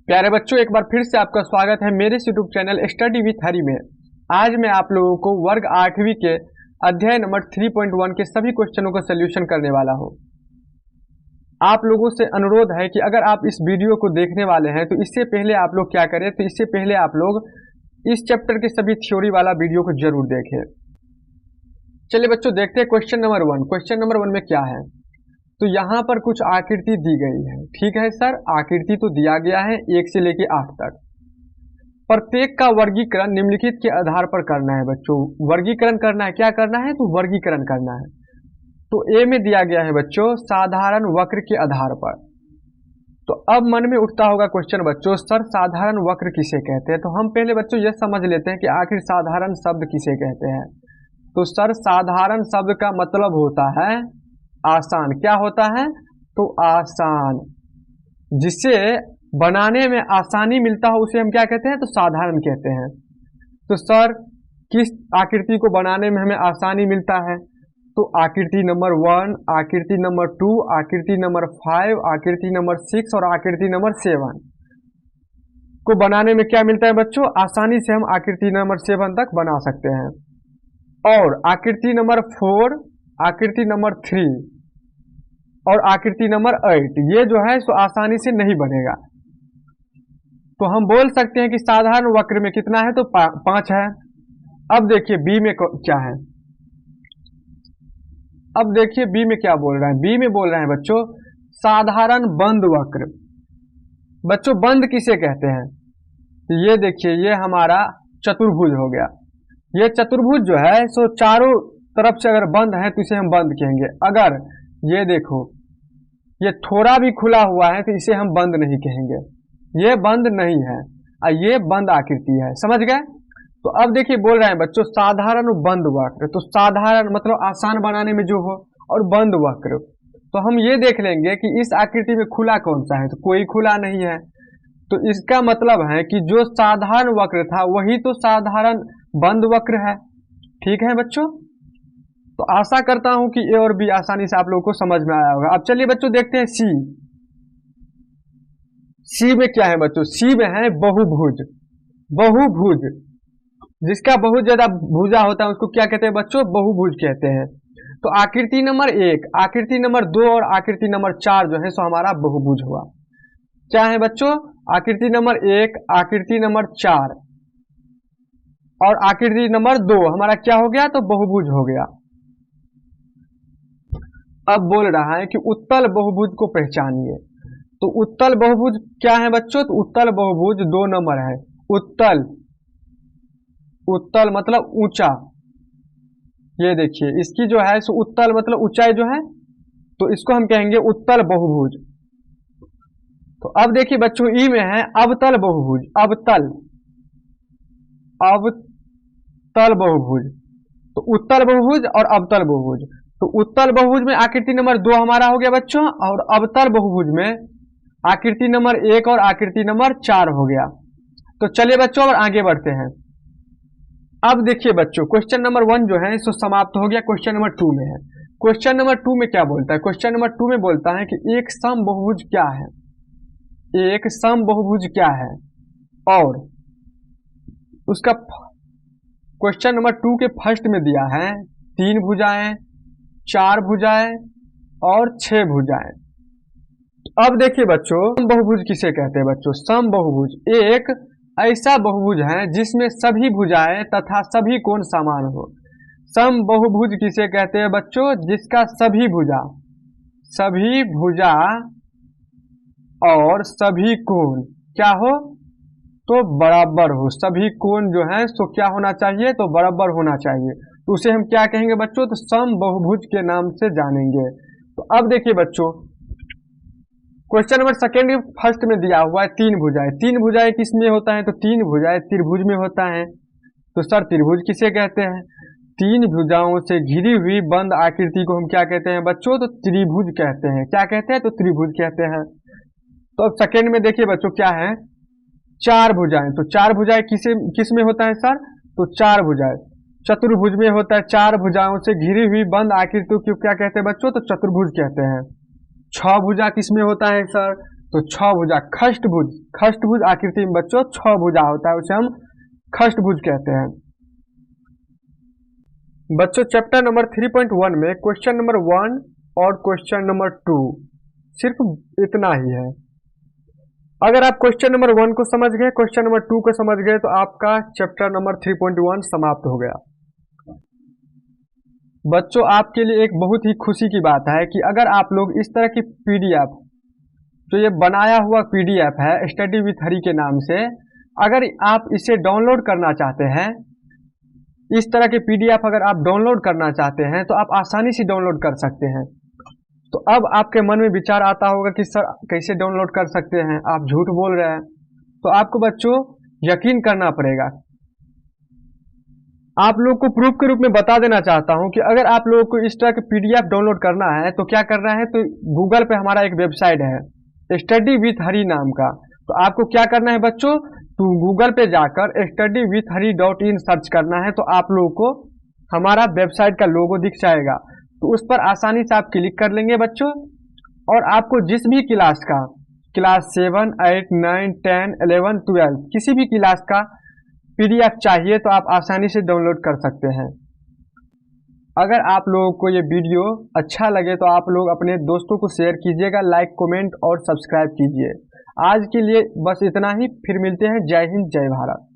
प्यारे बच्चों, एक बार फिर से आपका स्वागत है मेरे यूट्यूब चैनल स्टडी विथ हरी में। आज मैं आप लोगों को वर्ग 8वीं के अध्याय नंबर 3.1 के सभी क्वेश्चनों का सलूशन करने वाला हूं। आप लोगों से अनुरोध है कि अगर आप इस वीडियो को देखने वाले हैं तो इससे पहले आप लोग क्या करें, तो इससे पहले आप लोग इस चैप्टर के सभी थ्योरी वाला वीडियो को जरूर देखें। चलिए बच्चों, देखते हैं क्वेश्चन नंबर 1। क्वेश्चन नंबर 1 में क्या है, तो यहाँ पर कुछ आकृति दी गई है। ठीक है सर, आकृति तो दिया गया है 1 से लेकर 8 तक। प्रत्येक का वर्गीकरण निम्नलिखित के आधार पर करना है। बच्चों वर्गीकरण करना है, क्या करना है, तो वर्गीकरण करना है। तो ए में दिया गया है बच्चों साधारण वक्र के आधार पर। तो अब मन में उठता होगा क्वेश्चन बच्चों, सर साधारण वक्र किसे कहते हैं। तो हम पहले बच्चों यह समझ लेते हैं कि आखिर साधारण शब्द किसे कहते हैं। तो सर साधारण शब्द का मतलब होता है आसान। क्या होता है, तो आसान, जिससे बनाने में आसानी मिलता हो उसे हम क्या कहते हैं, तो साधारण कहते हैं। तो सर किस आकृति को बनाने में हमें आसानी मिलता है, तो आकृति नंबर 1, आकृति नंबर 2, आकृति नंबर 5, आकृति नंबर 6 और आकृति नंबर 7 को बनाने में क्या मिलता है बच्चों, आसानी से हम आकृति नंबर 7 तक बना सकते हैं। और आकृति नंबर 4, आकृति नंबर 3 और आकृति नंबर 8 ये जो है सो आसानी से नहीं बनेगा। तो हम बोल सकते हैं कि साधारण वक्र में कितना है, तो 5 है। अब देखिए बी में क्या है, अब देखिए बी में क्या बोल रहा है। बी में बोल रहे हैं बच्चों साधारण बंद वक्र। बच्चों बंद किसे कहते हैं, तो ये देखिए ये हमारा चतुर्भुज हो गया। ये चतुर्भुज जो है सो चारों तरफ से अगर बंद है तो इसे हम बंद कहेंगे। अगर ये देखो ये थोड़ा भी खुला हुआ है तो इसे हम बंद नहीं कहेंगे, ये बंद नहीं है और ये बंद आकृति है। समझ गए। तो अब देखिए बोल रहे हैं बच्चों साधारण बंद वक्र। तो साधारण मतलब आसान बनाने में जो हो, और बंद वक्र तो हम ये देख लेंगे कि इस आकृति में खुला कौन सा है, तो कोई खुला नहीं है। तो इसका मतलब है कि जो साधारण वक्र था वही तो साधारण बंद वक्र है। ठीक है बच्चों, तो आशा करता हूं कि ए और बी आसानी से आप लोगों को समझ में आया होगा। अब चलिए बच्चों देखते हैं सी। सी में क्या है बच्चों, सी में है बहुभुज। बहुभुज जिसका बहुत ज्यादा भुजा होता है उसको क्या कहते हैं बच्चों, बहुभुज कहते हैं। तो आकृति नंबर 1, आकृति नंबर 2 और आकृति नंबर 4 जो है सो हमारा बहुभुज हुआ। क्या है बच्चों, आकृति नंबर 1, आकृति नंबर 4 और आकृति नंबर 2 हमारा क्या हो गया, तो बहुभुज हो गया। अब बोल रहा है कि उत्तल बहुभुज को पहचानिए। तो उत्तल बहुभुज क्या है बच्चों, तो उत्तल बहुभुज 2 नंबर है। उत्तल, उत्तल मतलब ऊंचा। ये देखिए इसकी जो है सो उत्तल मतलब ऊंचाई जो है, तो इसको हम कहेंगे उत्तल बहुभुज। तो अब देखिए बच्चों ई में है अवतल बहुभुज। अवतल, अवतल बहुभुज। तो उत्तल बहुभुज और अवतल बहुभुज। तो उत्तल बहुभुज में आकृति नंबर 2 हमारा हो गया बच्चों, और अवतल बहुभुज में आकृति नंबर 1 और आकृति नंबर 4 हो गया। तो चलिए बच्चों और आगे बढ़ते हैं। अब देखिए बच्चों क्वेश्चन नंबर 1 जो है सो समाप्त हो गया। क्वेश्चन नंबर 2 में है। क्वेश्चन नंबर 2 में क्या बोलता है, क्वेश्चन नंबर 2 में बोलता है कि एक सम बहुभुज क्या है। एक सम बहुभुज क्या है, और उसका क्वेश्चन नंबर 2 के फर्स्ट में दिया है 3 भुजाएं, 4 भुजाएं और 6 भुजाएं। अब देखिए बच्चों सम बहुभुज किसे कहते हैं बच्चों, सम बहुभुज एक ऐसा बहुभुज है जिसमें सभी भुजाएं तथा सभी कोण समान हो। सम बहुभुज किसे कहते हैं बच्चों, जिसका सभी भुजा और सभी कोण क्या हो, तो बराबर हो। सभी कोण जो है सो क्या होना चाहिए, तो बराबर होना चाहिए। तो उसे हम क्या कहेंगे बच्चों, तो सम बहुभुज के नाम से जानेंगे। तो अब देखिए बच्चों क्वेश्चन नंबर 2 फर्स्ट में दिया हुआ है 3 भुजाएं। 3 भुजाएं किस में होता है, तो 3 भुजाएं त्रिभुज में होता है। तो सर त्रिभुज किसे कहते हैं, 3 भुजाओं से घिरी हुई बंद आकृति को हम क्या कहते हैं बच्चों, तो त्रिभुज कहते हैं। क्या कहते हैं, तो त्रिभुज कहते हैं। तो अब सेकेंड में देखिए बच्चों क्या है, 4 भुजाएं। तो 4 भुजाएं किस में होता है सर, तो 4 भुजाएं चतुर्भुज में होता है। 4 भुजाओं से घिरी हुई बंद आकृति को क्या कहते हैं बच्चों, तो चतुर्भुज कहते हैं। 6 भुजा किस में होता है सर, तो 6 भुजा खष्टभुज, खष्टभुज आकृति में बच्चों 6 भुजा होता है, उसे हम खष्टभुज कहते हैं। बच्चों चैप्टर नंबर 3.1 में क्वेश्चन नंबर 1 और क्वेश्चन नंबर 2 सिर्फ इतना ही है। अगर आप क्वेश्चन नंबर 1 को समझ गए, क्वेश्चन नंबर 2 को समझ गए, तो आपका चैप्टर नंबर 3.1 समाप्त हो गया। बच्चों आपके लिए एक बहुत ही खुशी की बात है कि अगर आप लोग इस तरह की पीडीएफ, जो ये बनाया हुआ पीडीएफ है स्टडी विथ हरी के नाम से, अगर आप इसे डाउनलोड करना चाहते हैं, इस तरह के पीडीएफ अगर आप डाउनलोड करना चाहते हैं तो आप आसानी से डाउनलोड कर सकते हैं। तो अब आपके मन में विचार आता होगा कि सर कैसे डाउनलोड कर सकते हैं, आप झूठ बोल रहे हैं। तो आपको बच्चों यकीन करना पड़ेगा। आप लोग को प्रूफ के रूप में बता देना चाहता हूं कि अगर आप लोगों को इस तरह के पीडीएफ डाउनलोड करना है तो क्या करना है, तो गूगल पे हमारा एक वेबसाइट है स्टडी विथ हरी नाम का। तो आपको क्या करना है बच्चों, तो गूगल पे जाकर studywithhari.in सर्च करना है, तो आप लोगों को हमारा वेबसाइट का लोगो दिख जाएगा। तो उस पर आसानी से आप क्लिक कर लेंगे बच्चों, और आपको जिस भी क्लास का, क्लास 7, 8, 9, 10, 11, 12 किसी भी क्लास का पीडीएफ चाहिए तो आप आसानी से डाउनलोड कर सकते हैं। अगर आप लोगों को ये वीडियो अच्छा लगे तो आप लोग अपने दोस्तों को शेयर कीजिएगा, लाइक, कमेंट और सब्सक्राइब कीजिए। आज के लिए बस इतना ही, फिर मिलते हैं। जय हिंद, जय भारत।